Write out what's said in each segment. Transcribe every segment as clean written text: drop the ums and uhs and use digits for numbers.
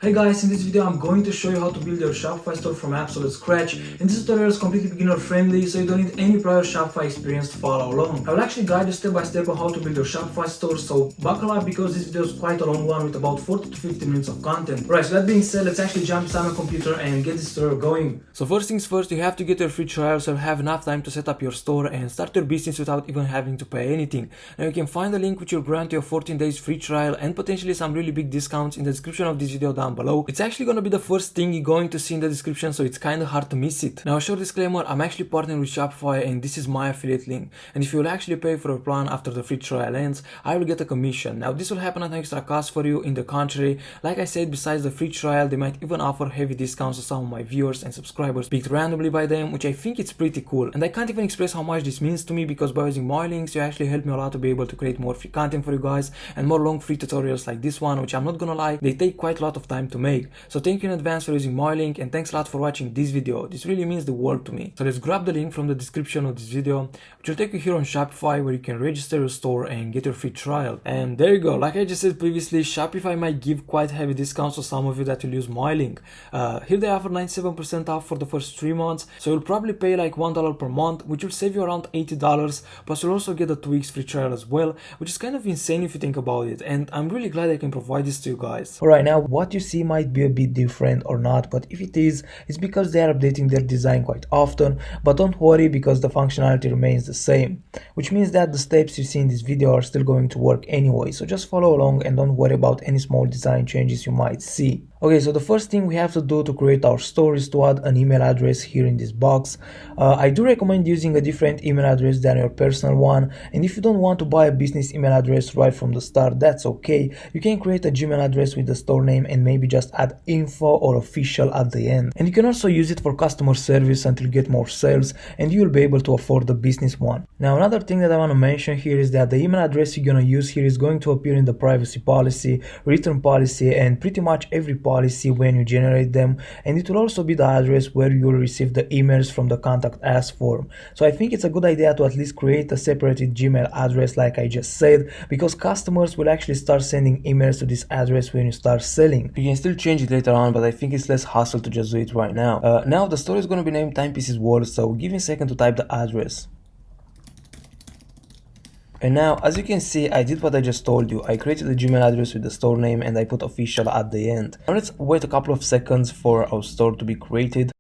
Hey guys, in this video I'm going to show you how to build your Shopify store from absolute scratch, and this tutorial is completely beginner friendly, so you don't need any prior Shopify experience to follow along. I will actually guide you step by step on how to build your Shopify store, so buckle up because this video is quite a long one with about 40 to 50 minutes of content. Right, so that being said, let's actually jump inside my computer and get this tutorial going. So first things first, you have to get your free trial so you have enough time to set up your store and start your business without even having to pay anything. Now you can find the link which will grant you a 14 days free trial and potentially some really big discounts in the description of this video down below. It's actually gonna be the first thing you're going to see in the description, so it's kinda hard to miss it. Now a short disclaimer, I'm actually partnering with Shopify and this is my affiliate link. And if you will actually pay for a plan after the free trial ends, I will get a commission. Now this will happen at an extra cost for you. In the contrary, like I said, besides the free trial, they might even offer heavy discounts to some of my viewers and subscribers picked randomly by them, which I think it's pretty cool. And I can't even express how much this means to me because by using my links, you actually help me a lot to be able to create more free content for you guys and more long free tutorials like this one, which I'm not gonna lie, they take quite a lot of time to make. So thank you in advance for using my link and thanks a lot for watching this video. This really means the world to me. So let's grab the link from the description of this video, which will take you here on Shopify where you can register your store and get your free trial. And there you go. Like I just said previously, Shopify might give quite heavy discounts to some of you that will use my link. Here they offer 97% off for the first 3 months. So you'll probably pay like $1 per month, which will save you around $80. Plus you'll also get a 2 weeks free trial as well, which is kind of insane if you think about it. And I'm really glad I can provide this to you guys. Alright, now what you see might be a bit different or not, but if it is, it's because they are updating their design quite often. But don't worry because the functionality remains the same, which means that the steps you see in this video are still going to work anyway, so just follow along and don't worry about any small design changes you might see. Okay, so the first thing we have to do to create our store is to add an email address here in this box. I do recommend using a different email address than your personal one, and if you don't want to buy a business email address right from the start, that's okay. You can create a Gmail address with the store name and maybe just add info or official at the end. And you can also use it for customer service until you get more sales and you will be able to afford the business one. Now another thing that I want to mention here is that the email address you're going to use here is going to appear in the privacy policy, return policy, and pretty much every policy when you generate them, and it will also be the address where you will receive the emails from the contact us form. So I think it's a good idea to at least create a separated Gmail address like I just said, because customers will actually start sending emails to this address when you start selling. You can still change it later on, but I think it's less hassle to just do it right now. Now the store is going to be named Timepieces World, so give me a second to type the address. And now, as you can see, I did what I just told you. I created a Gmail address with the store name and I put official at the end. Now let's wait a couple of seconds for our store to be created.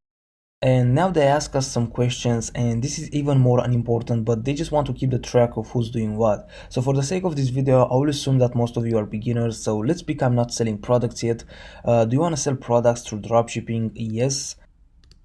And now they ask us some questions, and this is even more unimportant, but they just want to keep the track of who's doing what. So for the sake of this video, I will assume that most of you are beginners, so let's pick I'm not selling products yet. Do you want to sell products through dropshipping? Yes.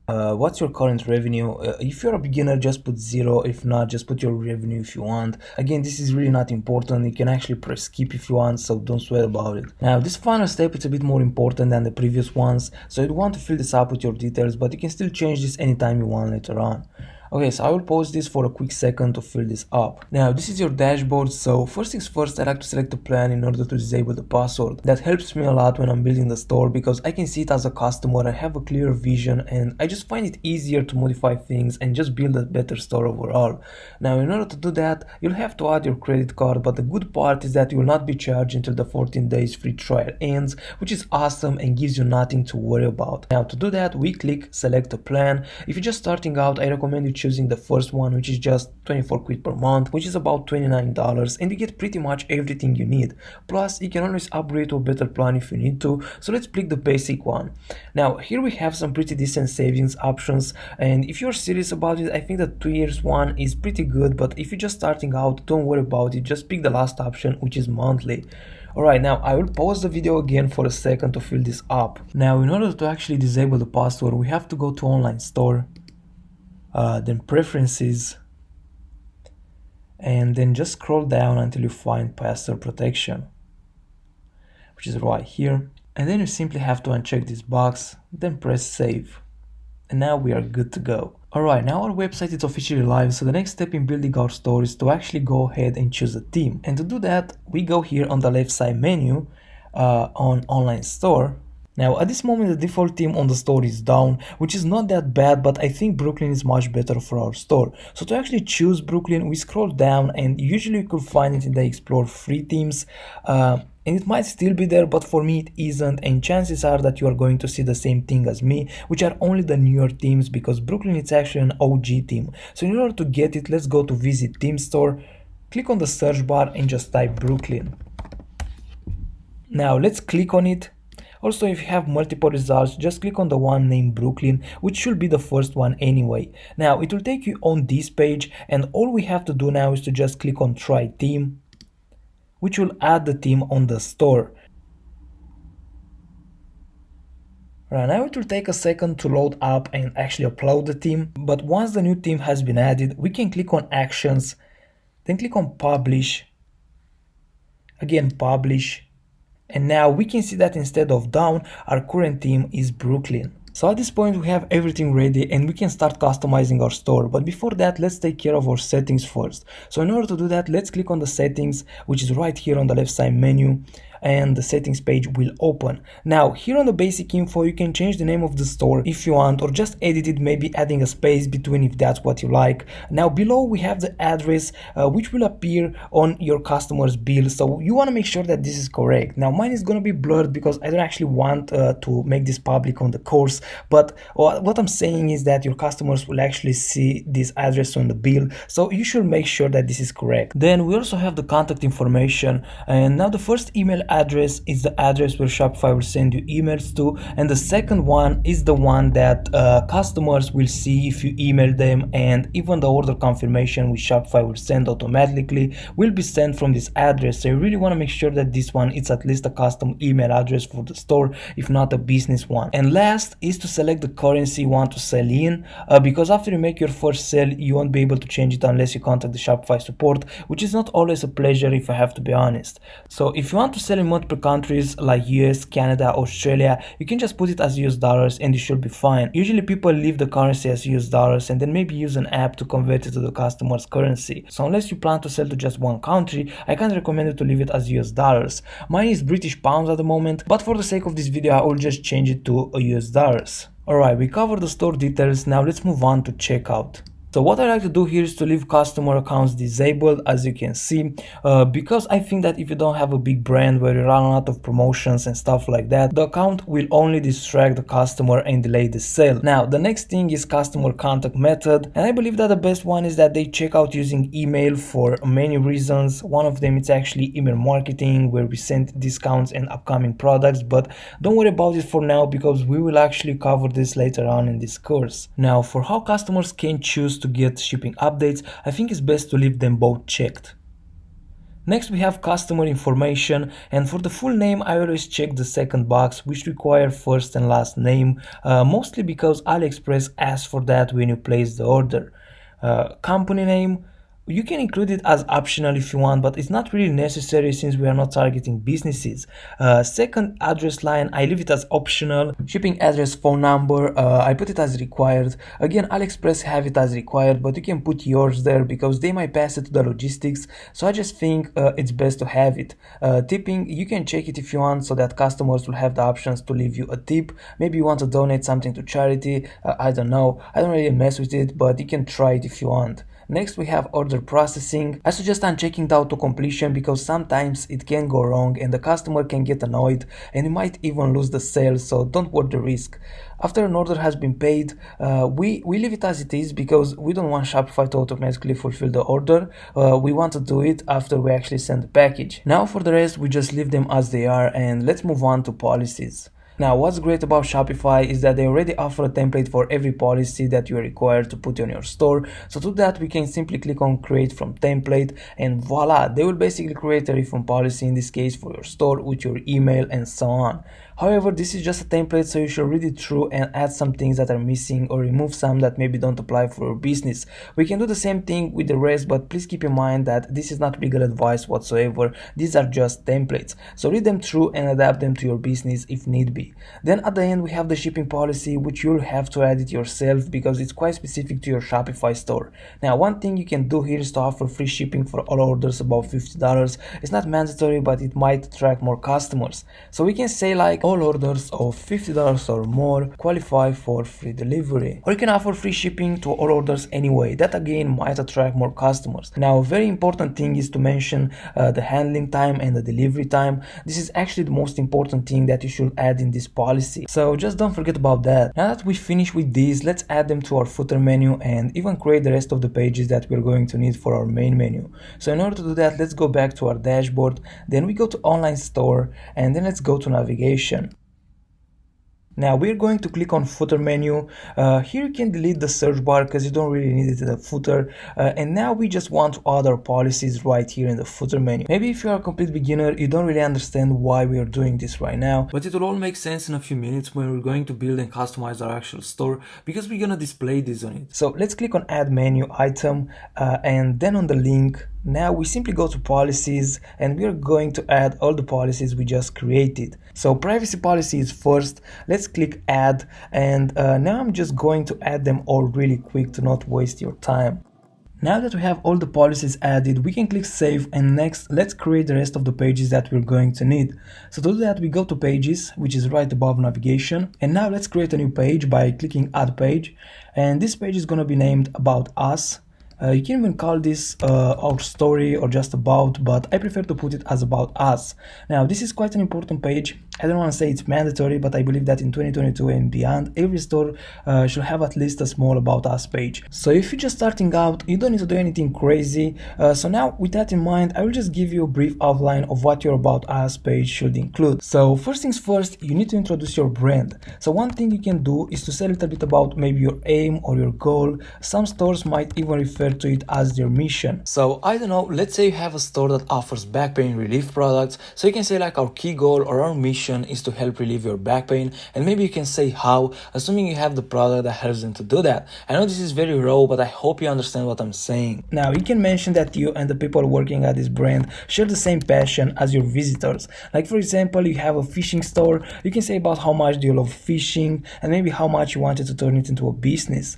What's your current revenue? If you're a beginner, just put 0. If not, just put your revenue if you want. Again, this is really not important. You can actually press skip if you want, so don't sweat about it. Now this final step is a bit more important than the previous ones, so you'd want to fill this up with your details, but you can still change this anytime you want later on. Okay, so I will pause this for a quick second to fill this up. Now this is your dashboard, so first things first, I like to select a plan in order to disable the password. That helps me a lot when I'm building the store because I can see it as a customer, I have a clear vision, and I just find it easier to modify things and just build a better store overall. Now in order to do that, you'll have to add your credit card, but the good part is that you will not be charged until the 14 days free trial ends, which is awesome and gives you nothing to worry about. Now to do that, we click select a plan. If you're just starting out, I recommend you choosing the first one, which is just 24 quid per month, which is about $29, and you get pretty much everything you need. Plus you can always upgrade to a better plan if you need to, so let's pick the basic one. Now here we have some pretty decent savings options, and if you're serious about it, I think the 2 years one is pretty good, but if you're just starting out, don't worry about it, just pick the last option, which is monthly. Alright, now I will pause the video again for a second to fill this up. Now in order to actually disable the password, we have to go to online store, then preferences, and then just scroll down until you find password protection, which is right here, and then you simply have to uncheck this box, then press save, and now we are good to go. Alright, now our website is officially live, so the next step in building our store is to actually go ahead and choose a theme. And to do that, we go here on the left side menu on online store. Now at this moment the default theme on the store is down, which is not that bad, but I think Brooklyn is much better for our store. So to actually choose Brooklyn, we scroll down and usually you could find it in the explore free themes. And it might still be there, but for me it isn't, and chances are that you are going to see the same thing as me, which are only the newer themes, because Brooklyn is actually an OG theme. So in order to get it, let's go to visit theme store, click on the search bar and just type Brooklyn. Now let's click on it. Also, if you have multiple results, just click on the one named Brooklyn, which should be the first one anyway. Now it will take you on this page, and all we have to do now is to just click on try theme, which will add the theme on the store. Right now it will take a second to load up and actually upload the theme, but once the new theme has been added, we can click on actions, then click on publish, again publish, and now we can see that instead of down, our current theme is Brooklyn. So at this point we have everything ready and we can start customizing our store, but before that let's take care of our settings first. So in order to do that, let's click on the settings, which is right here on the left side menu, and the settings page will open. Now here on the basic info you can change the name of the store if you want, or just edit it, maybe adding a space between if that's what you like. Now below we have the address which will appear on your customer's bill, so you want to make sure that this is correct. Now mine is going to be blurred because I don't actually want to make this public on the course, but what I'm saying is that your customers will actually see this address on the bill, so you should make sure that this is correct. Then we also have the contact information, and now the first email address is the address where Shopify will send you emails to, and the second one is the one that customers will see if you email them, and even the order confirmation which Shopify will send automatically will be sent from this address. So you really want to make sure that this one is at least a custom email address for the store, if not a business one. And last is to select the currency you want to sell in, because after you make your first sale you won't be able to change it unless you contact the Shopify support, which is not always a pleasure if I have to be honest. So if you want to sell in multiple countries like US, Canada, Australia, you can just put it as US dollars and you should be fine. Usually people leave the currency as US dollars and then maybe use an app to convert it to the customer's currency. So unless you plan to sell to just one country, I can't recommend you to leave it as US dollars. Mine is British pounds at the moment, but for the sake of this video I will just change it to US dollars. Alright, we covered the store details, now let's move on to checkout. So what I like to do here is to leave customer accounts disabled, as you can see, because I think that if you don't have a big brand where you run a lot of promotions and stuff like that, the account will only distract the customer and delay the sale. Now the next thing is customer contact method, and I believe that the best one is that they check out using email for many reasons. One of them is actually email marketing, where we send discounts and upcoming products, but don't worry about it for now because we will actually cover this later on in this course. Now for how customers can choose to get shipping updates, I think it's best to leave them both checked. Next we have customer information, and for the full name I always check the second box, which require first and last name, mostly because AliExpress asks for that when you place the order. Company name, you can include it as optional if you want, but it's not really necessary since we are not targeting businesses. Second address line, I leave it as optional. Shipping address, phone number, I put it as required. Again, AliExpress have it as required, but you can put yours there because they might pass it to the logistics, so I just think it's best to have it. Tipping, you can check it if you want so that customers will have the options to leave you a tip. Maybe you want to donate something to charity, I don't know. I don't really mess with it, but you can try it if you want. Next we have order processing. I suggest unchecking the auto completion because sometimes it can go wrong and the customer can get annoyed and you might even lose the sale, so don't worth the risk. After an order has been paid, we leave it as it is because we don't want Shopify to automatically fulfill the order. We want to do it after we actually send the package. Now for the rest we just leave them as they are, and let's move on to policies. Now, what's great about Shopify is that they already offer a template for every policy that you are required to put on your store. So to that, we can simply click on create from template and voila, they will basically create a refund policy, in this case for your store, with your email and so on. However, this is just a template, so you should read it through and add some things that are missing or remove some that maybe don't apply for your business. We can do the same thing with the rest, but please keep in mind that this is not legal advice whatsoever. These are just templates. So read them through and adapt them to your business if need be. Then at the end, we have the shipping policy, which you'll have to add it yourself because it's quite specific to your Shopify store. Now, one thing you can do here is to offer free shipping for all orders above $50. It's not mandatory, but it might attract more customers. So we can say like, all orders of $50 or more qualify for free delivery. Or you can offer free shipping to all orders anyway. That again might attract more customers. Now, a very important thing is to mention the handling time and the delivery time. This is actually the most important thing that you should add in this policy. So just don't forget about that. Now that we finish with these, let's add them to our footer menu and even create the rest of the pages that we're going to need for our main menu. So in order to do that, let's go back to our dashboard, then we go to online store, and then let's go to navigation. Now we're going to click on footer menu. Here you can delete the search bar because you don't really need it in the footer. And now we just want to add our policies right here in the footer menu. Maybe if you are a complete beginner, you don't really understand why we are doing this right now, but it will all make sense in a few minutes when we're going to build and customize our actual store, because we're gonna display this on it. So let's click on add menu item and then on the link. Now we simply go to policies and we are going to add all the policies we just created. So privacy policy is first. Let's click add, and now I'm just going to add them all really quick to not waste your time. Now that we have all the policies added, we can click save, and next let's create the rest of the pages that we're going to need. So to do that, we go to pages, which is right above navigation, and now let's create a new page by clicking add page, and this page is going to be named about us. You can even call this our story or just about, but I prefer to put it as about us. Now this is quite an important page. I don't want to say it's mandatory, but I believe that in 2022 and beyond, every store should have at least a small about us page. So if you're just starting out, you don't need to do anything crazy. So now with that in mind, I will just give you a brief outline of what your about us page should include. So first things first, you need to introduce your brand. So one thing you can do is to say a little bit about maybe your aim or your goal. Some stores might even refer to it as their mission. So I don't know, let's say you have a store that offers back pain relief products. So you can say like our key goal or our mission is to help relieve your back pain, and maybe you can say how, assuming you have the product that helps them to do that. I know this is very raw, but I hope you understand what I'm saying. Now you can mention that you and the people working at this brand share the same passion as your visitors. Like for example, you have a fishing store, you can say about how much do you love fishing and maybe how much you wanted to turn it into a business.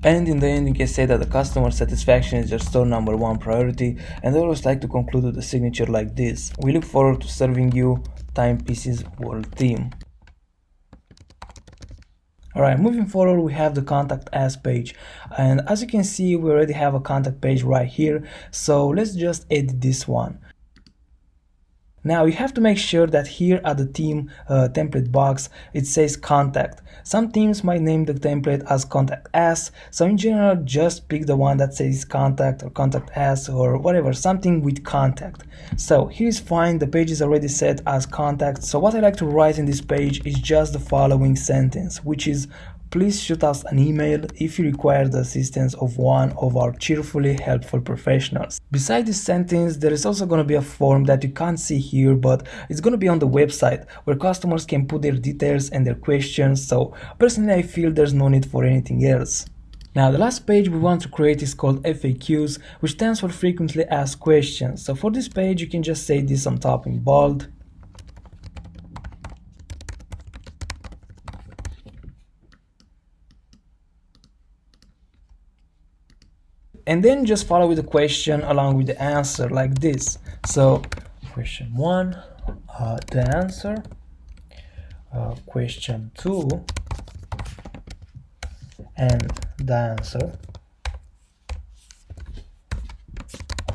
And in the end, you can say that the customer satisfaction is your store number one priority, and I always like to conclude with a signature like this: we look forward to serving you, Timepieces World Team. Alright, moving forward, we have the contact us page, and as you can see, we already have a contact page right here, so let's just edit this one. Now you have to make sure that here at the theme template box it says contact. Some themes might name the template as contact us, so in general just pick the one that says contact or contact us or whatever, something with contact. So here is fine, the page is already set as contact, so what I like to write in this page is just the following sentence, which is: please shoot us an email if you require the assistance of one of our cheerfully helpful professionals. Beside this sentence, there is also going to be a form that you can't see here, but it's going to be on the website where customers can put their details and their questions. So personally, I feel there's no need for anything else. Now the last page we want to create is called FAQs, which stands for frequently asked questions. So for this page, you can just say this on top in bold. And then just follow with the question along with the answer like this. So question 1, the answer, question 2, and the answer,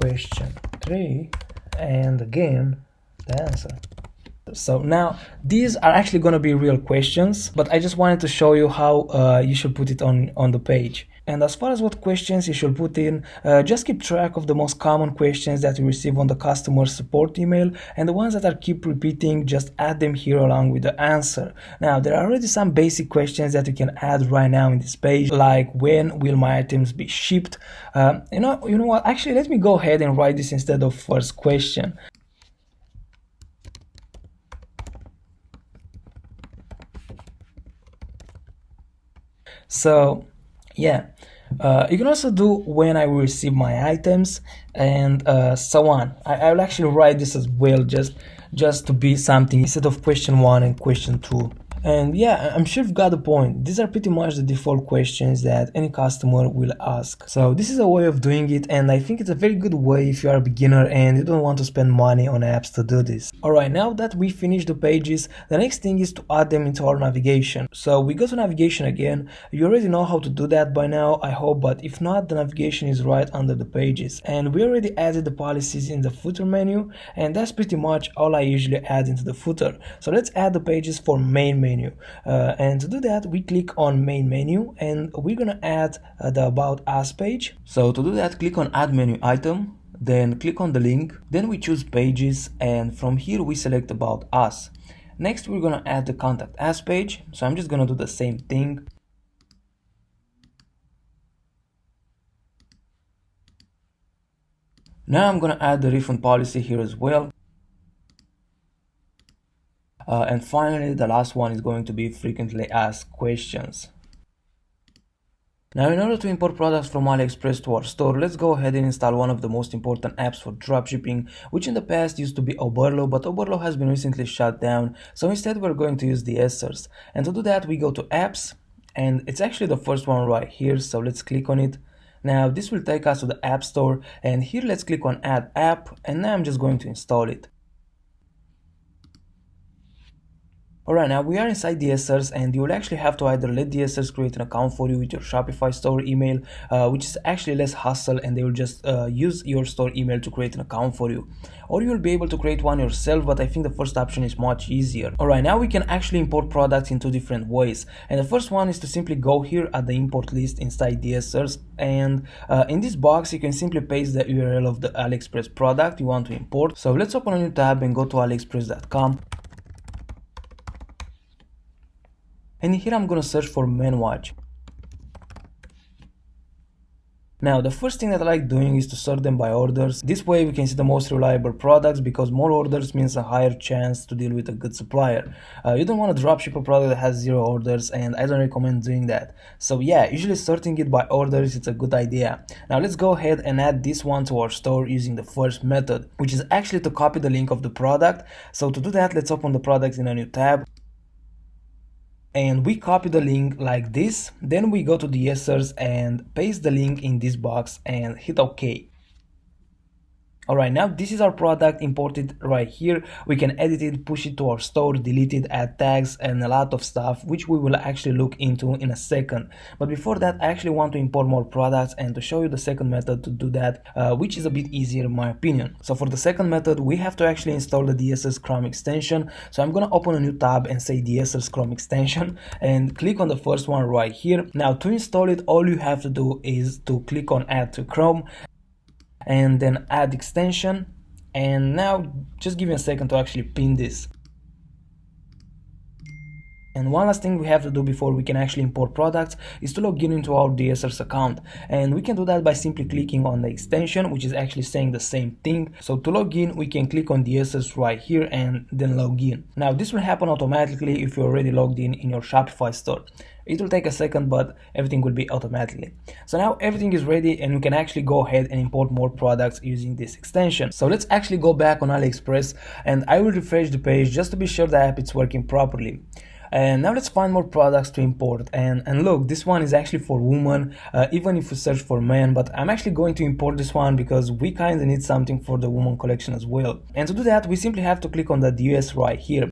question 3, and again the answer. So now these are actually going to be real questions, but I just wanted to show you how you should put it on the page. And as far as what questions you should put in, just keep track of the most common questions that you receive on the customer support email, and the ones that are keep repeating, just add them here along with the answer. Now there are already some basic questions that you can add right now in this page, like when will my items be shipped? You know what, actually let me go ahead and write this instead of first question. So yeah, you can also do when I will receive my items, and so on. I will actually write this as well, just to be something instead of question 1 and question 2. And yeah, I'm sure you've got the point. These are pretty much the default questions that any customer will ask. So this is a way of doing it, and I think it's a very good way if you are a beginner and you don't want to spend money on apps to do this. Alright, now that we finished the pages, the next thing is to add them into our navigation. So we go to navigation again. You already know how to do that by now, I hope, but if not, the navigation is right under the pages. And we already added the policies in the footer menu, and that's pretty much all I usually add into the footer. So let's add the pages for main menu. And to do that, we click on main menu and we're gonna add the About Us page. So to do that, click on Add Menu Item, then click on the link, then we choose Pages, and from here we select About Us. Next, we're gonna add the Contact Us page, so I'm just gonna do the same thing. Now I'm gonna add the refund policy here as well. And finally, the last one is going to be frequently asked questions. Now, in order to import products from AliExpress to our store, let's go ahead and install one of the most important apps for dropshipping, which in the past used to be Oberlo, but Oberlo has been recently shut down. So instead, we're going to use the Essers. And to do that, we go to Apps, and it's actually the first one right here. So let's click on it. Now, this will take us to the App Store, and here let's click on Add App, and now I'm just going to install it. Alright, now we are inside the Essers, and you will actually have to either let the Essers create an account for you with your Shopify store email, which is actually less hassle, and they will just use your store email to create an account for you. Or you will be able to create one yourself, but I think the first option is much easier. Alright, now we can actually import products in two different ways. And the first one is to simply go here at the import list inside the Essers, and in this box you can simply paste the URL of the AliExpress product you want to import. So let's open a new tab and go to aliexpress.com. And here I'm gonna search for men watch. Now, the first thing that I like doing is to sort them by orders. This way we can see the most reliable products, because more orders means a higher chance to deal with a good supplier. You don't want to dropship a product that has 0 orders, and I don't recommend doing that. So yeah, usually sorting it by orders, it's a good idea. Now let's go ahead and add this one to our store using the first method, which is actually to copy the link of the product. So to do that, let's open the product in a new tab. And we copy the link like this, then we go to the Essers and paste the link in this box and hit OK. Alright, now this is our product imported right here. We can edit it, push it to our store, delete it, add tags, and a lot of stuff, which we will actually look into in a second. But before that, I actually want to import more products and to show you the second method to do that, which is a bit easier in my opinion. So for the second method, we have to actually install the DSS Chrome extension. So I'm gonna open a new tab and say DSS Chrome extension and click on the first one right here. Now to install it, all you have to do is to click on Add to Chrome, and then add extension. And now just give me a second to actually pin this. And one last thing we have to do before we can actually import products is to log in into our DSS account, and we can do that by simply clicking on the extension, which is actually saying the same thing. So to log in, we can click on DSS right here and then log in. Now this will happen automatically if you're already logged in your Shopify store. It will take a second, but everything will be automatically. So now everything is ready and we can actually go ahead and import more products using this extension. So let's actually go back on AliExpress, and I will refresh the page just to be sure the app is working properly. And now let's find more products to import, and look, this one is actually for women, even if we search for men, but I'm actually going to import this one because we kind of need something for the woman collection as well. And to do that, we simply have to click on the US right here.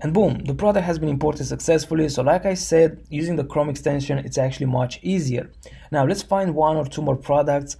And boom, the product has been imported successfully. So like I said, using the Chrome extension, it's actually much easier. Now let's find 1 or 2 more products.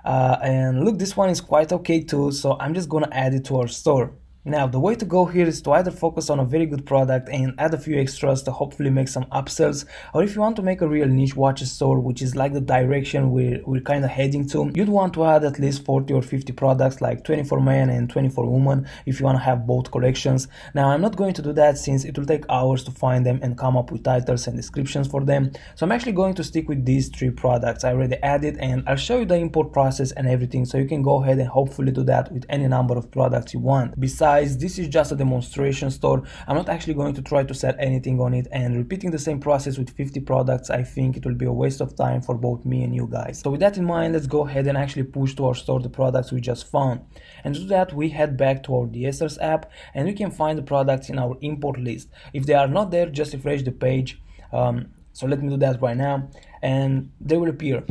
And look, this one is quite okay too, so I'm just gonna add it to our store. Now the way to go here is to either focus on a very good product and add a few extras to hopefully make some upsells, or if you want to make a real niche watches store, which is like the direction we're kind of heading to, you'd want to add at least 40 or 50 products, like 20 for men and 20 for women, if you want to have both collections. Now I'm not going to do that since it will take hours to find them and come up with titles and descriptions for them, so I'm actually going to stick with these 3 products I already added, and I'll show you the import process and everything, so you can go ahead and hopefully do that with any number of products you want. Besides, guys, this is just a demonstration store. I'm not actually going to try to sell anything on it, and repeating the same process with 50 products, I think it will be a waste of time for both me and you guys. So with that in mind, let's go ahead and actually push to our store the products we just found. And to do that, we head back to our DSers app and we can find the products in our import list. If they are not there, just refresh the page. So let me do that right now and they will appear.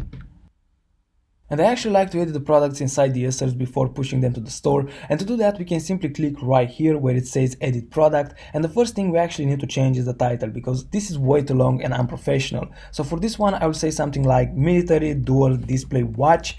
And I actually like to edit the products inside the DSers before pushing them to the store, and to do that we can simply click right here where it says edit product, and the first thing we actually need to change is the title because this is way too long and unprofessional. So for this one I will say something like military dual display watch.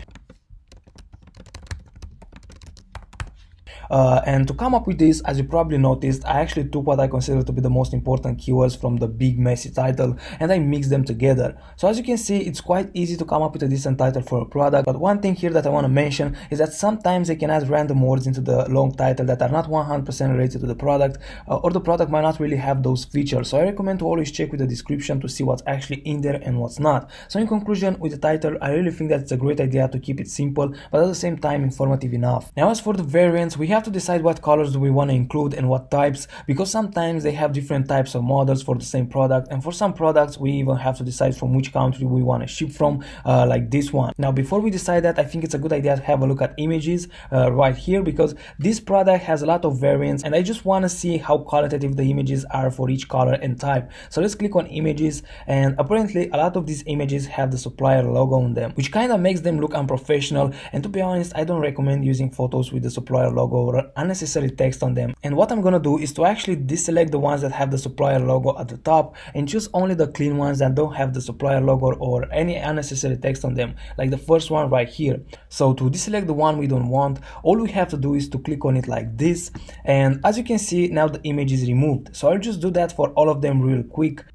And to come up with this, as you probably noticed, I actually took what I consider to be the most important keywords from the big messy title and I mixed them together. So as you can see, it's quite easy to come up with a decent title for a product, but one thing here that I want to mention is that sometimes they can add random words into the long title that are not 100% related to the product, or the product might not really have those features. So I recommend to always check with the description to see what's actually in there and what's not. So in conclusion, with the title, I really think that it's a great idea to keep it simple, but at the same time informative enough. Now as for the variants, we have to decide what colors do we want to include and what types, because sometimes they have different types of models for the same product, and for some products we even have to decide from which country we want to ship from, like this one. Now before we decide that, I think it's a good idea to have a look at images right here, because this product has a lot of variants and I just want to see how qualitative the images are for each color and type. So let's click on images, and apparently a lot of these images have the supplier logo on them, which kind of makes them look unprofessional, and to be honest, I don't recommend using photos with the supplier logo or unnecessary text on them. And what I'm gonna do is to actually deselect the ones that have the supplier logo at the top and choose only the clean ones that don't have the supplier logo or any unnecessary text on them, like the first one right here. So to deselect the one we don't want, all we have to do is to click on it like this, and as you can see, now the image is removed. So I'll just do that for all of them real quick.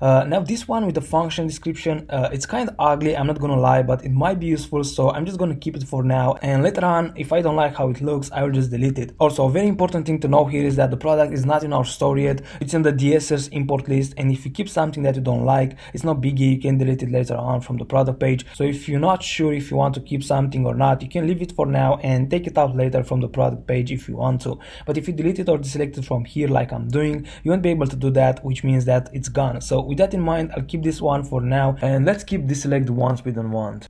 Now this one with the function description, it's kind of ugly, I'm not gonna lie, but it might be useful, so I'm just gonna keep it for now, and later on, if I don't like how it looks, I will just delete it. Also, a very important thing to know here is that the product is not in our store yet, it's in the DSers import list, and if you keep something that you don't like, it's not biggie, you can delete it later on from the product page. So if you're not sure if you want to keep something or not, you can leave it for now and take it out later from the product page if you want to. But if you delete it or deselect it from here like I'm doing, you won't be able to do that, which means that it's gone. So with that in mind, I'll keep this one for now, and let's keep deselect the ones we don't want.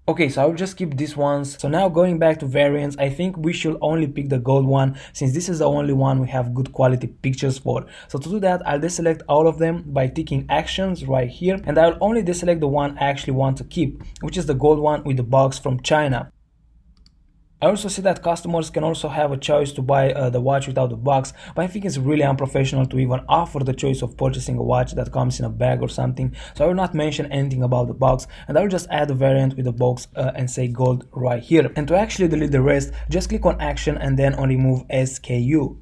Okay, so I'll just keep these ones. So now going back to variants, I think we should only pick the gold one, since this is the only one we have good quality pictures for. So to do that, I'll deselect all of them by ticking actions right here, and I'll only deselect the one I actually want to keep, which is the gold one with the box from China. I also see that customers can also have a choice to buy the watch without the box, but I think it's really unprofessional to even offer the choice of purchasing a watch that comes in a bag or something. So I will not mention anything about the box, and I will just add a variant with the box and say gold right here. And to actually delete the rest, just click on action and then on remove SKU.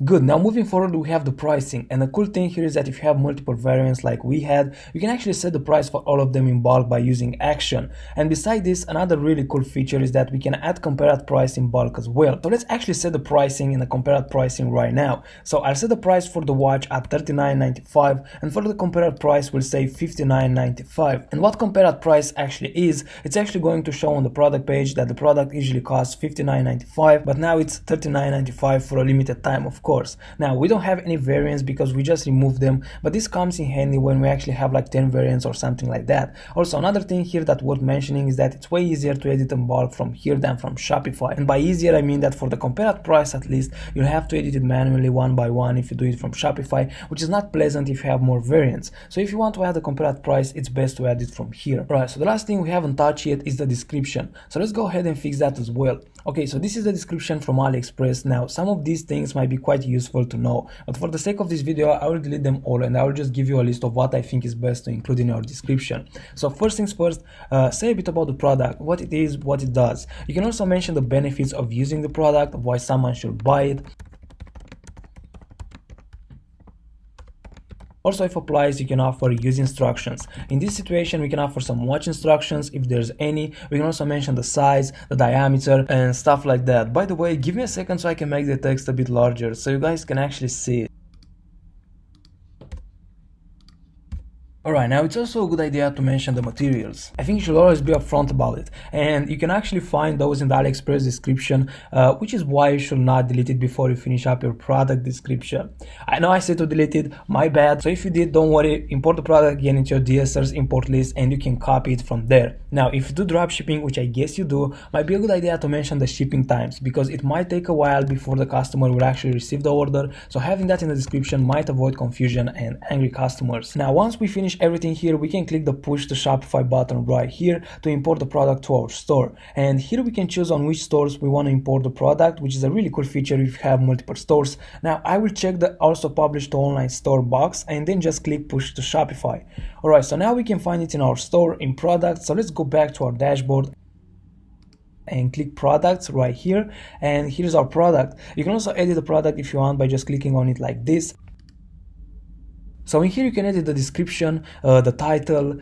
Good, now moving forward we have the pricing, and the cool thing here is that if you have multiple variants like we had, you can actually set the price for all of them in bulk by using action. And beside this, another really cool feature is that we can add compared price in bulk as well. So let's actually set the pricing in the compared pricing right now. So I'll set the price for the watch at $39.95, and for the compared price we'll say $59.95. And what compared price actually is, it's actually going to show on the product page that the product usually costs $59.95, but now it's $39.95 for a limited time, of course. Now we don't have any variants because we just removed them, but this comes in handy when we actually have like 10 variants or something like that. Also, another thing here that worth mentioning is that it's way easier to edit in bulk from here than from Shopify. And by easier I mean that for the compared price at least, you'll have to edit it manually one by one if you do it from Shopify, which is not pleasant if you have more variants. So if you want to add the compared price, it's best to add it from here. Right, so the last thing we haven't touched yet is the description. So let's go ahead and fix that as well. Okay, so this is the description from AliExpress. Now some of these things might be quite useful to know, but for the sake of this video I will delete them all and I will just give you a list of what I think is best to include in your description. So first things first, say a bit about the product, what it is, what it does. You can also mention the benefits of using the product, why someone should buy it. Also, if applies, you can offer use instructions. In this situation, we can offer some watch instructions if there's any. We can also mention the size, the diameter, and stuff like that. By the way, give me a second so I can make the text a bit larger so you guys can actually see it. Alright, now it's also a good idea to mention the materials. I think you should always be upfront about it, and you can actually find those in the AliExpress description, which is why you should not delete it before you finish up your product description. I know I said to delete it, my bad, so if you did, don't worry, import the product again into your DSR's import list and you can copy it from there. Now, if you do dropshipping, which I guess you do, might be a good idea to mention the shipping times, because it might take a while before the customer will actually receive the order, so having that in the description might avoid confusion and angry customers. Now, once we finish everything here, we can click the push to Shopify button right here to import the product to our store, and here we can choose on which stores we want to import the product, which is a really cool feature if you have multiple stores. Now I will check the also publish to online store box and then just click push to Shopify. Alright, so now we can find it in our store in products, so let's go back to our dashboard and click products right here, and here's our product. You can also edit the product if you want by just clicking on it like this. So in here you can edit the description, the title,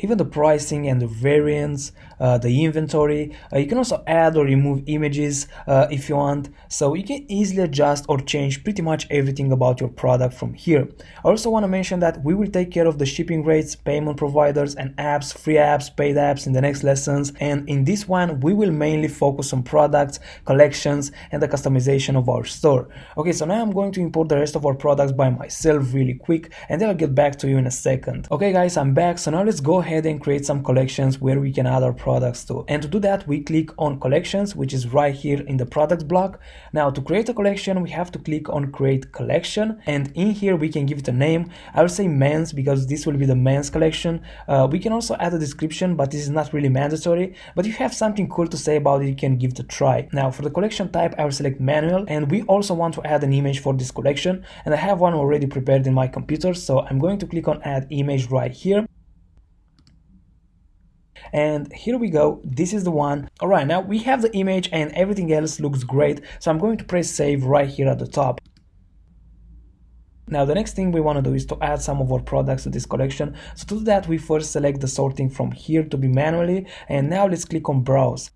even the pricing and the variants, the inventory. You can also add or remove images if you want, so you can easily adjust or change pretty much everything about your product from here. I also want to mention that we will take care of the shipping rates, payment providers and apps, free apps, paid apps in the next lessons, and in this one we will mainly focus on products, collections and the customization of our store. Okay, so now I'm going to import the rest of our products by myself really quick, and then I'll get back to you in a second. Okay guys, I'm back, so now let's go ahead and create some collections where we can add our products to. And to do that, we click on collections, which is right here in the products block. Now to create a collection, we have to click on create collection, and in here we can give it a name. I will say men's because this will be the men's collection. We can also add a description, but this is not really mandatory, but if you have something cool to say about it, you can give it a try. Now for the collection type, I will select manual, and we also want to add an image for this collection, and I have one already prepared in my computer, so I'm going to click on add image right here. And here we go, this is the one. Alright, now we have the image and everything else looks great, so I'm going to press save right here at the top. Now the next thing we want to do is to add some of our products to this collection. So to do that, we first select the sorting from here to be manually, and now let's click on browse.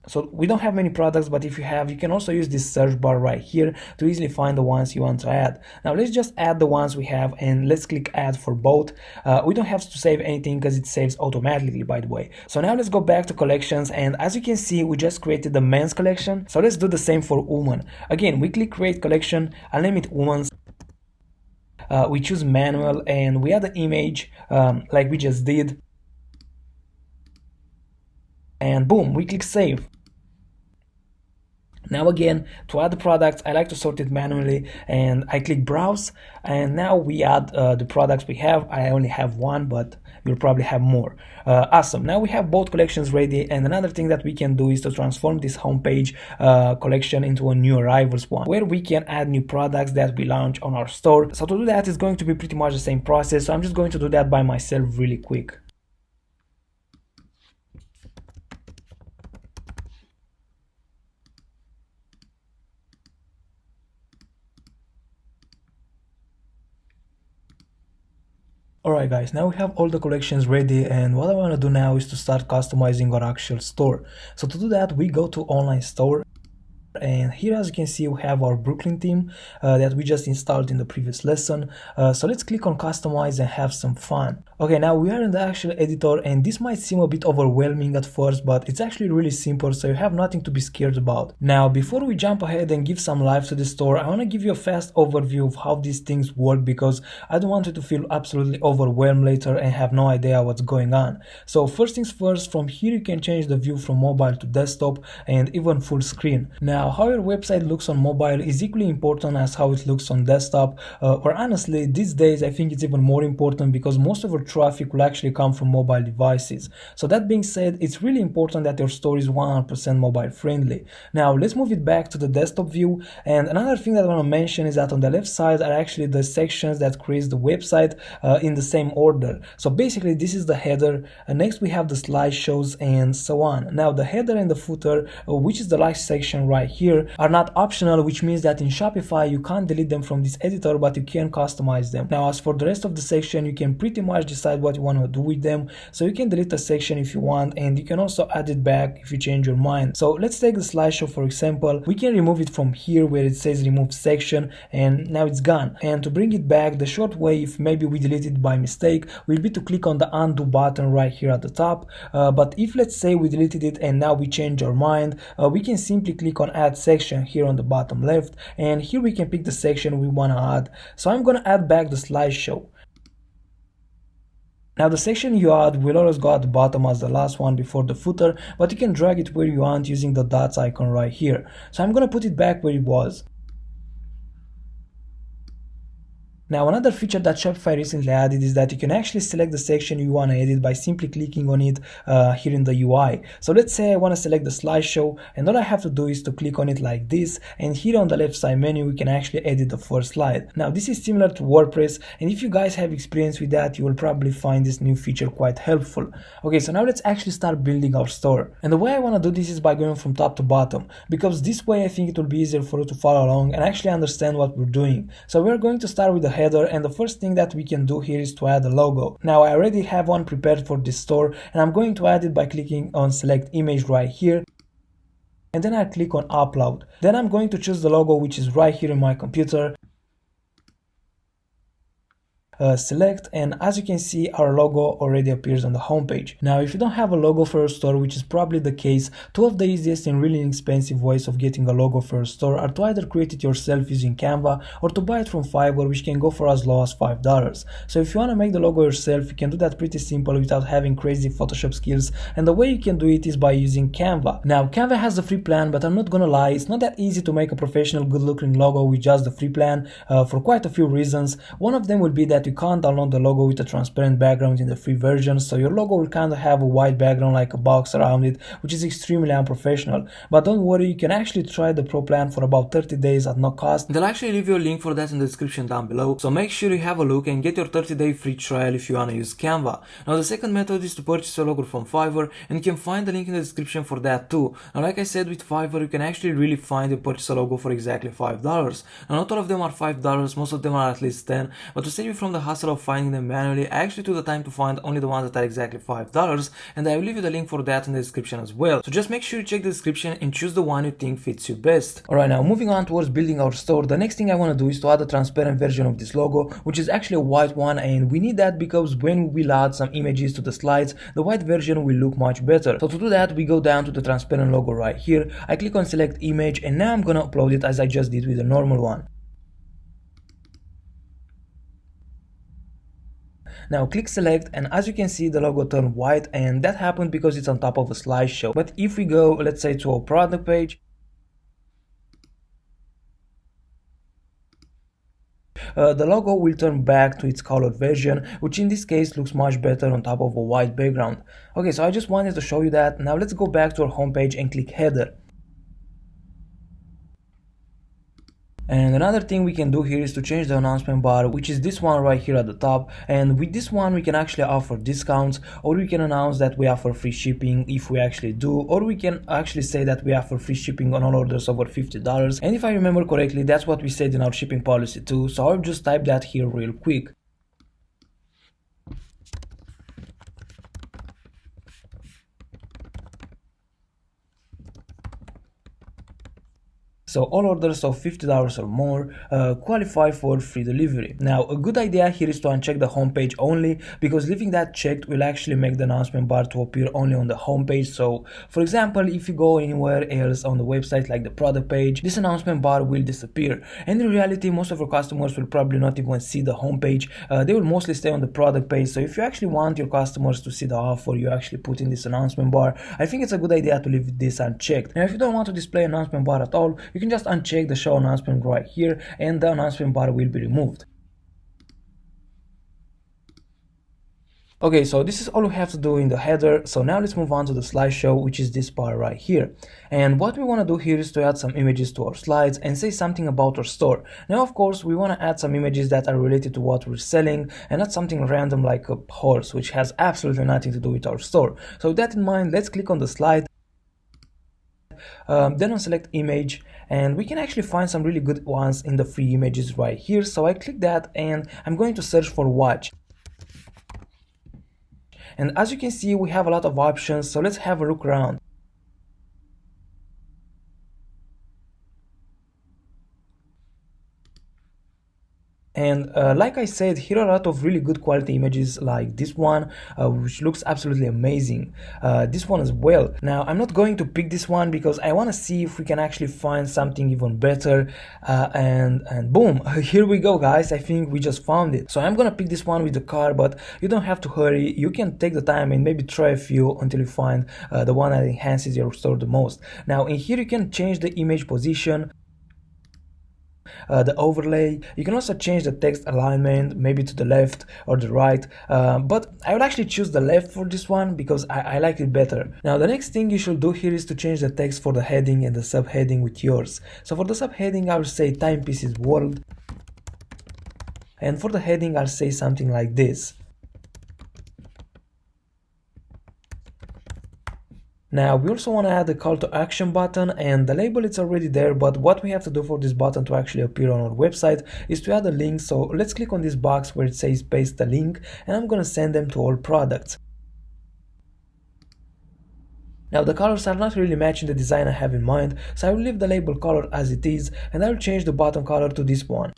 So we don't have many products, but if you have, you can also use this search bar right here to easily find the ones you want to add. Now let's just add the ones we have, and let's click add for both. We don't have to save anything because it saves automatically, by the way. So now let's go back to collections, and as you can see, we just created the men's collection. So let's do the same for women. Again, we click create collection, I'll name it women's. We choose manual, and we add the image like we just did. And boom, we click save. Now again, to add the products, I like to sort it manually, and I click browse, and now we add the products we have. I only have one, but you'll probably have more. Awesome, now we have both collections ready, and another thing that we can do is to transform this homepage collection into a new arrivals one, where we can add new products that we launch on our store. So to do that, it's going to be pretty much the same process, so I'm just going to do that by myself really quick. Alright guys, now we have all the collections ready, and what I want to do now is to start customizing our actual store. So to do that, we go to online store, and here as you can see we have our Brooklyn theme that we just installed in the previous lesson. So let's click on customize and have some fun. Okay, now we are in the actual editor, and this might seem a bit overwhelming at first, but it's actually really simple, so you have nothing to be scared about. Now before we jump ahead and give some life to the store, I want to give you a fast overview of how these things work, because I don't want you to feel absolutely overwhelmed later and have no idea what's going on. So first things first, from here you can change the view from mobile to desktop and even full screen. Now how your website looks on mobile is equally important as how it looks on desktop, or honestly these days I think it's even more important, because most of our traffic will actually come from mobile devices. So that being said, it's really important that your store is 100% mobile friendly. Now let's move it back to the desktop view, and another thing that I want to mention is that on the left side are actually the sections that creates the website in the same order. So basically this is the header, and next we have the slideshows and so on. Now the header and the footer, which is the last section right here are not optional, which means that in Shopify you can't delete them from this editor, but you can customize them. Now as for the rest of the section, you can pretty much decide what you want to do with them. So you can delete a section if you want, and you can also add it back if you change your mind. So let's take the slideshow for example. We can remove it from here where it says remove section, and now it's gone. And to bring it back, the short way, if maybe we deleted it by mistake, will be to click on the undo button right here at the top. But if let's say we deleted it and now we change our mind, we can simply click on add section here on the bottom left, and here we can pick the section we want to add. So I'm going to add back the slideshow. Now the section you add will always go at the bottom as the last one before the footer, but you can drag it where you want using the dots icon right here. So I'm going to put it back where it was. Now another feature that Shopify recently added is that you can actually select the section you want to edit by simply clicking on it here in the UI. So let's say I want to select the slideshow, and all I have to do is to click on it like this, and here on the left side menu we can actually edit the first slide. Now this is similar to WordPress, and if you guys have experience with that, you will probably find this new feature quite helpful. Okay, so now let's actually start building our store. And the way I want to do this is by going from top to bottom, because this way I think it will be easier for you to follow along and actually understand what we're doing. So we're going to start with the header, and the first thing that we can do here is to add a logo. Now I already have one prepared for this store, and I'm going to add it by clicking on select image right here, and then I click on upload. Then I'm going to choose the logo which is right here in my computer. Select, and as you can see, our logo already appears on the homepage. Now if you don't have a logo for your store, which is probably the case, two of the easiest and really inexpensive ways of getting a logo for your store are to either create it yourself using Canva, or to buy it from Fiverr, which can go for as low as $5. So if you want to make the logo yourself, you can do that pretty simple without having crazy Photoshop skills, and the way you can do it is by using Canva. Now Canva has the free plan, but I'm not gonna lie, it's not that easy to make a professional good looking logo with just the free plan for quite a few reasons. One of them will be that you can't download the logo with a transparent background in the free version, so your logo will kind of have a white background like a box around it, which is extremely unprofessional. But don't worry, you can actually try the pro plan for about 30 days at no cost. They'll actually leave you a link for that in the description down below, so make sure you have a look and get your 30-day free trial if you want to use Canva. Now the second method is to purchase a logo from Fiverr, and you can find the link in the description for that too. Now like I said, with Fiverr you can actually really find and purchase a logo for exactly $5. Now not all of them are $5, most of them are at least 10, but to save you from the hassle of finding them manually, I actually took the time to find only the ones that are exactly $5, and I will leave you the link for that in the description as well. So just make sure you check the description and choose the one you think fits you best. Alright, now moving on towards building our store, the next thing I want to do is to add a transparent version of this logo, which is actually a white one, and we need that because when we will add some images to the slides, the white version will look much better. So to do that, we go down to the transparent logo right here, I click on select image, and now I'm gonna upload it as I just did with the normal one. Now click select, and as you can see the logo turned white, and that happened because it's on top of a slideshow. But if we go, let's say, to our product page, the logo will turn back to its colored version, which in this case looks much better on top of a white background. Okay, so I just wanted to show you that. Now let's go back to our homepage and click header. And another thing we can do here is to change the announcement bar, which is this one right here at the top, and with this one we can actually offer discounts, or we can announce that we offer free shipping if we actually do, or we can actually say that we offer free shipping on all orders over $50, and if I remember correctly, that's what we said in our shipping policy too, so I'll just type that here real quick. So all orders of $50 or more qualify for free delivery. Now a good idea here is to uncheck the homepage only, because leaving that checked will actually make the announcement bar to appear only on the homepage. So for example, if you go anywhere else on the website like the product page, this announcement bar will disappear, and in reality most of your customers will probably not even see the homepage. They will mostly stay on the product page. So if you actually want your customers to see the offer you actually put in this announcement bar, I think it's a good idea to leave this unchecked. Now if you don't want to display announcement bar at all, you can just uncheck the show announcement right here, and the announcement bar will be removed. Okay, so this is all we have to do in the header. So now let's move on to the slideshow, which is this part right here. And what we want to do here is to add some images to our slides and say something about our store. Now, of course, we want to add some images that are related to what we're selling, and not something random like a horse, which has absolutely nothing to do with our store. So with that in mind, let's click on the slide. then on select image, and we can actually find some really good ones in the free images right here. So I click that and I'm going to search for watch. And as you can see, we have a lot of options, so let's have a look around. And like I said, here are a lot of really good quality images like this one, which looks absolutely amazing. This one as well. Now, I'm not going to pick this one because I want to see if we can actually find something even better. And boom, here we go, guys. I think we just found it. So I'm gonna pick this one with the car, but you don't have to hurry. You can take the time and maybe try a few until you find the one that enhances your store the most. Now, in here you can change the image position, the overlay. You can also change the text alignment, maybe to the left or the right, but I would actually choose the left for this one because I like it better. Now the next thing you should do here is to change the text for the heading and the subheading with yours. So for the subheading I will say timepieces world, and for the heading I'll say something like this. Now we also want to add a call to action button, and the label it's already there, but what we have to do for this button to actually appear on our website is to add a link. So let's click on this box where it says paste the link, and I'm gonna send them to all products. Now the colors are not really matching the design I have in mind, so I will leave the label color as it is, and I will change the button color to this one.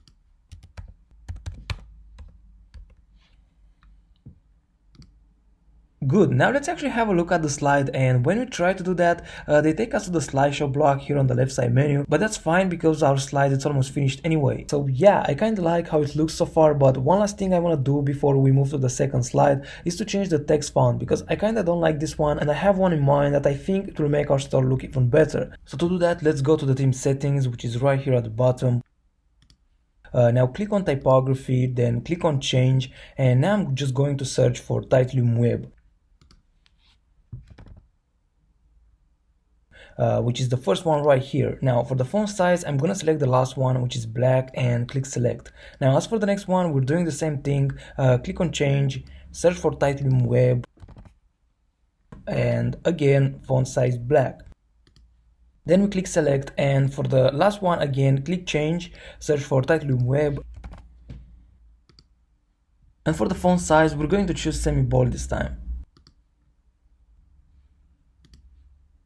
Good, now let's actually have a look at the slide, and when we try to do that, they take us to the slideshow block here on the left side menu, but that's fine because our slide is almost finished anyway. So yeah, I kinda like how it looks so far, but one last thing I wanna do before we move to the second slide is to change the text font, because I kinda don't like this one and I have one in mind that I think it will make our store look even better. So to do that, let's go to the theme settings, which is right here at the bottom. Now click on typography, then click on change, and now I'm just going to search for Titleum Web. Which is the first one right here. Now for the font size, I'm gonna select the last one, which is black, and click select. Now as for the next one, we're doing the same thing. Click on change, search for Titleum Web, and again font size black. Then we click select, and for the last one again click change, search for Titleum Web, and for the font size we're going to choose semi-bold this time.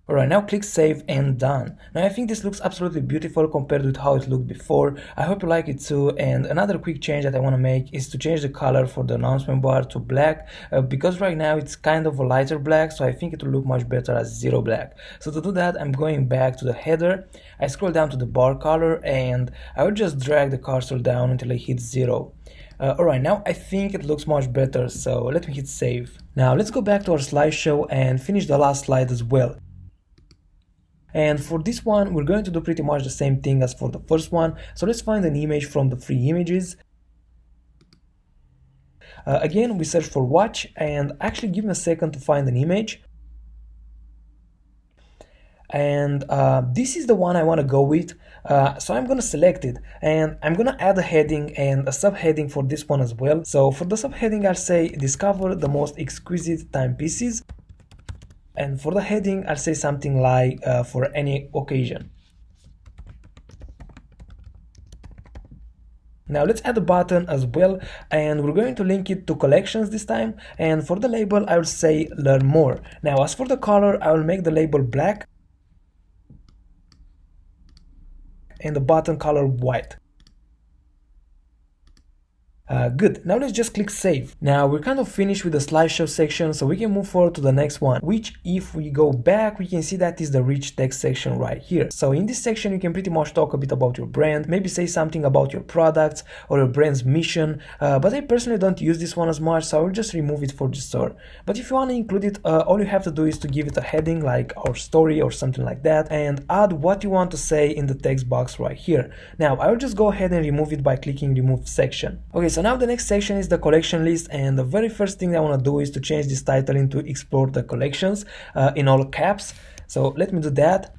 Alright, now click save and done. Now I think this looks absolutely beautiful compared with how it looked before. I hope you like it too. And another quick change that I want to make is to change the color for the announcement bar to black, because right now it's kind of a lighter black, so I think it will look much better as zero black. So to do that, I'm going back to the header. I scroll down to the bar color, and I will just drag the cursor down until I hit 0. Alright, now I think it looks much better, so let me hit save. Now let's go back to our slideshow and finish the last slide as well. And for this one, we're going to do pretty much the same thing as for the first one. So let's find an image from the free images. Again, we search for watch, and actually give me a second to find an image. And this is the one I want to go with. So I'm going to select it, and I'm going to add a heading and a subheading for this one as well. So for the subheading, I'll say discover the most exquisite timepieces. And for the heading, I'll say something like for any occasion. Now let's add a button as well, and we're going to link it to collections this time. And for the label, I will say learn more. Now as for the color, I will make the label black and the button color white. Good, now let's just click save. Now we're kind of finished with the slideshow section, so we can move forward to the next one, which if we go back, we can see that is the rich text section right here. So in this section, you can pretty much talk a bit about your brand, maybe say something about your products or your brand's mission, but I personally don't use this one as much, so I will just remove it for the store. But if you want to include it, all you have to do is to give it a heading like our story or something like that, and add what you want to say in the text box right here. Now I will just go ahead and remove it by clicking remove section. Okay, so now the next section is the collection list, and the very first thing I want to do is to change this title into explore the collections in all caps. So let me do that.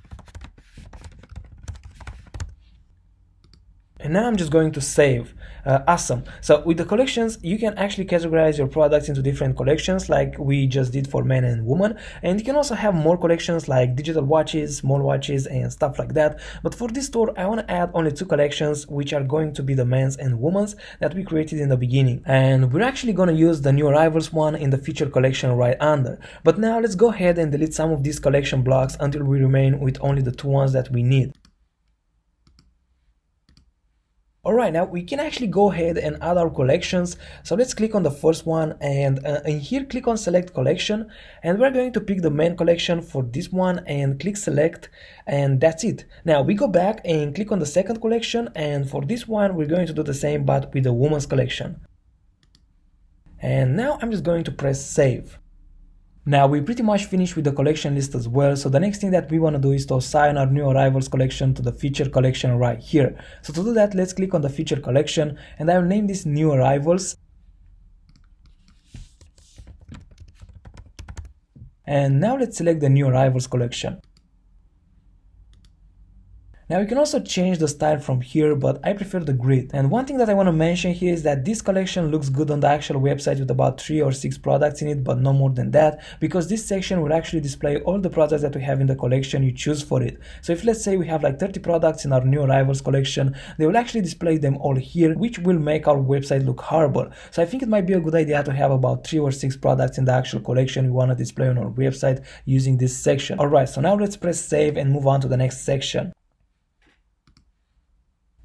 And now I'm just going to save. Awesome. So with the collections, you can actually categorize your products into different collections like we just did for men and women. And you can also have more collections like digital watches, small watches, and stuff like that. But for this store, I want to add only 2 collections, which are going to be the men's and women's that we created in the beginning. And we're actually going to use the new arrivals one in the feature collection right under. But now let's go ahead and delete some of these collection blocks until we remain with only the 2 ones that we need. Alright, now we can actually go ahead and add our collections. So let's click on the first one, and in here click on select collection, and we're going to pick the main collection for this one and click select, and that's it. Now we go back and click on the second collection, and for this one we're going to do the same but with the women's collection. And now I'm just going to press save. Now we pretty much finished with the collection list as well, so the next thing that we want to do is to assign our new arrivals collection to the feature collection right here. So to do that, let's click on the feature collection, and I will name this new arrivals. And now let's select the new arrivals collection. Now you can also change the style from here, but I prefer the grid. And one thing that I want to mention here is that this collection looks good on the actual website with about 3 or 6 products in it, but no more than that, because this section will actually display all the products that we have in the collection you choose for it. So if let's say we have like 30 products in our new arrivals collection, they will actually display them all here, which will make our website look horrible. So I think it might be a good idea to have about 3 or 6 products in the actual collection we want to display on our website using this section. Alright, so now let's press save and move on to the next section.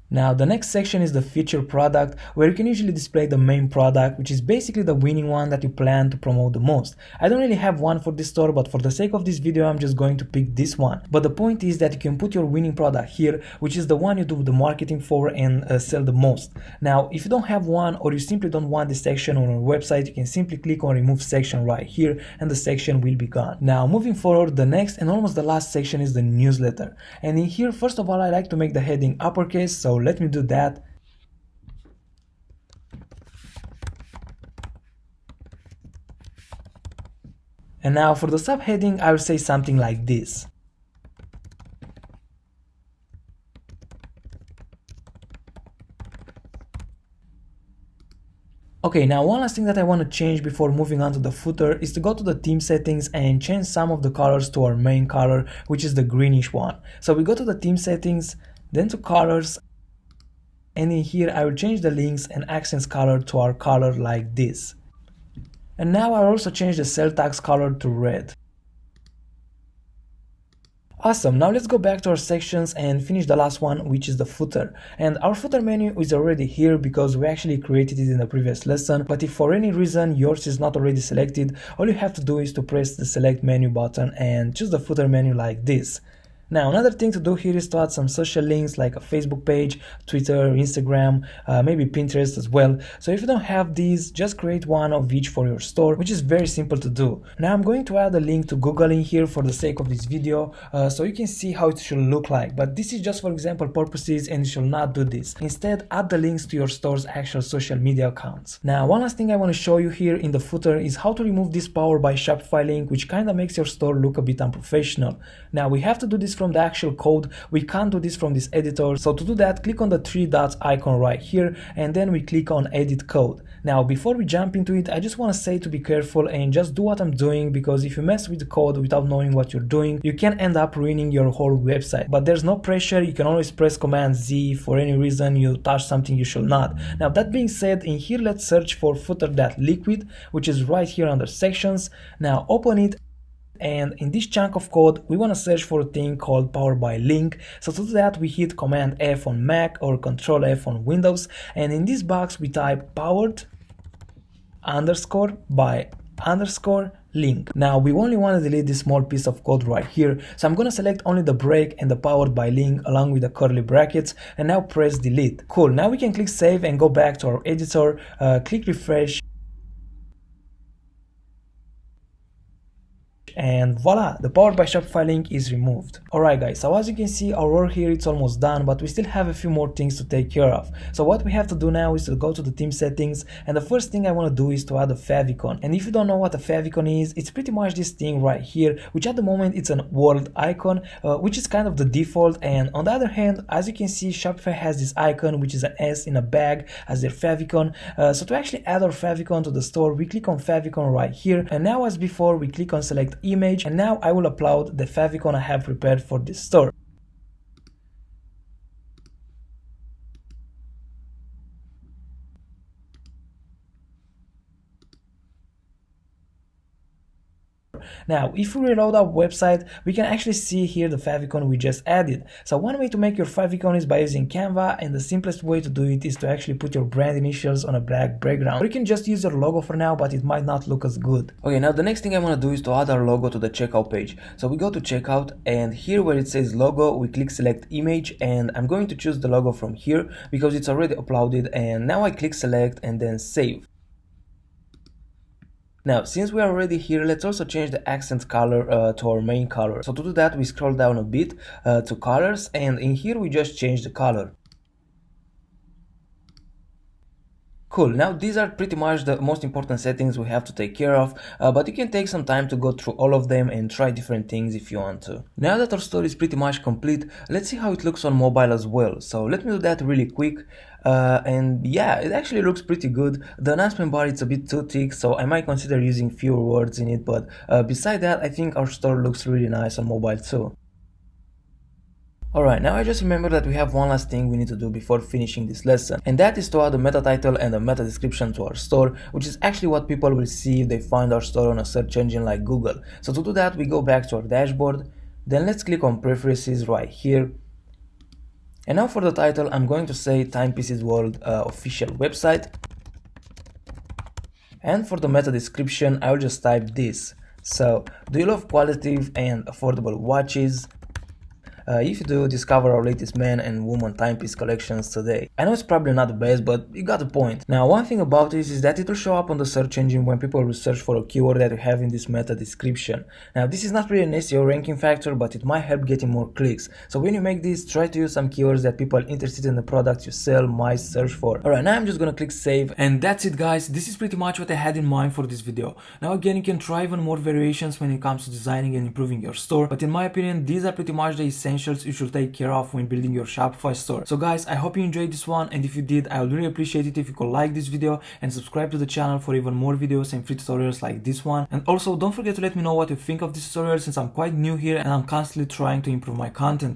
Now the next section is the feature product, where you can usually display the main product, which is basically the winning one that you plan to promote the most. I don't really have one for this store, but for the sake of this video I'm just going to pick this one. But the point is that you can put your winning product here, which is the one you do the marketing for and sell the most. Now if you don't have one, or you simply don't want this section on your website, you can simply click on remove section right here and the section will be gone. Now moving forward, the next and almost the last section is the newsletter. And in here, first of all, I like to make the heading uppercase, so let me do that. And now for the subheading, I will say something like this. Okay, now one last thing that I want to change before moving on to the footer is to go to the theme settings and change some of the colors to our main color, which is the greenish one. So we go to the theme settings, then to colors, and in here I will change the links and accents color to our color like this. And now I'll also change the cell tags color to red. Awesome, now let's go back to our sections and finish the last one, which is the footer. And our footer menu is already here because we actually created it in the previous lesson, but if for any reason yours is not already selected, all you have to do is to press the select menu button and choose the footer menu like this. Now another thing to do here is to add some social links like a Facebook page, Twitter, Instagram, maybe Pinterest as well. So if you don't have these, just create one of each for your store, which is very simple to do. Now I'm going to add a link to Google in here for the sake of this video, so you can see how it should look like. But this is just for example purposes and you should not do this. Instead, add the links to your store's actual social media accounts. Now one last thing I want to show you here in the footer is how to remove this Powered by Shopify link, which kind of makes your store look a bit unprofessional. Now we have to do this from the actual code. We can't do this from this editor. So to do that, click on the 3 dots icon right here and then we click on edit code. Now before we jump into it, I just want to say to be careful and just do what I'm doing, because if you mess with the code without knowing what you're doing, you can end up ruining your whole website. But there's no pressure, you can always press Command Z for any reason you touch something you should not. Now that being said, in here let's search for footer.liquid, which is right here under sections. Now open it. And in this chunk of code, we want to search for a thing called Powered by Link. So to do that, we hit Command F on Mac or Control F on Windows. And in this box, we type powered _by _link. Now we only want to delete this small piece of code right here. So I'm going to select only the break and the Powered by Link along with the curly brackets and now press delete. Cool. Now we can click save and go back to our editor, click refresh. and voila, the Powered by Shopify link is removed. Alright guys, so as you can see, our work here it's almost done, but we still have a few more things to take care of. So what we have to do now is to go to the theme settings, and the first thing I want to do is to add a favicon. And if you don't know what a favicon is, it's pretty much this thing right here, which at the moment it's a world icon, which is kind of the default. And on the other hand, as you can see, Shopify has this icon which is an S in a bag as their favicon. So to actually add our favicon to the store, we click on favicon right here, and now as before we click on select image, and now I will upload the favicon I have prepared for this store. Now, if we reload our website, we can actually see here the favicon we just added. So one way to make your favicon is by using Canva, and the simplest way to do it is to actually put your brand initials on a black background. Or you can just use your logo for now, but it might not look as good. Okay, now the next thing I want to do is to add our logo to the checkout page. So we go to checkout, and here where it says logo, we click select image, and I'm going to choose the logo from here because it's already uploaded, and now I click select and then save. Now, since we are already here, let's also change the accent color to our main color. So to do that, we scroll down a bit to colors, and in here we just change the color. Cool, now these are pretty much the most important settings we have to take care of, but you can take some time to go through all of them and try different things if you want to. Now that our store is pretty much complete, let's see how it looks on mobile as well. So let me do that really quick. And yeah, it actually looks pretty good. The announcement bar is a bit too thick, so I might consider using fewer words in it, but beside that, I think our store looks really nice on mobile too. Alright, now I just remember that we have one last thing we need to do before finishing this lesson, and that is to add a meta title and a meta description to our store, which is actually what people will see if they find our store on a search engine like Google. So to do that, we go back to our dashboard, then let's click on preferences right here. And now for the title, I'm going to say Timepieces World official website. And for the meta description, I'll just type this. So, do you love quality and affordable watches? If you do, discover our latest men and women timepiece collections today. I know it's probably not the best, but you got the point. Now, one thing about this is that it will show up on the search engine when people will search for a keyword that you have in this meta description. Now, this is not really an SEO ranking factor, but it might help getting more clicks. So when you make this, try to use some keywords that people interested in the products you sell might search for. Alright, now I'm just gonna click save, and that's it guys. This is pretty much what I had in mind for this video. Now again, you can try even more variations when it comes to designing and improving your store, but in my opinion, these are pretty much the essentials you should take care of when building your Shopify store. So guys, I hope you enjoyed this one, and if you did, I would really appreciate it if you could like this video and subscribe to the channel for even more videos and free tutorials like this one. And also don't forget to let me know what you think of this tutorial, since I'm quite new here and I'm constantly trying to improve my content.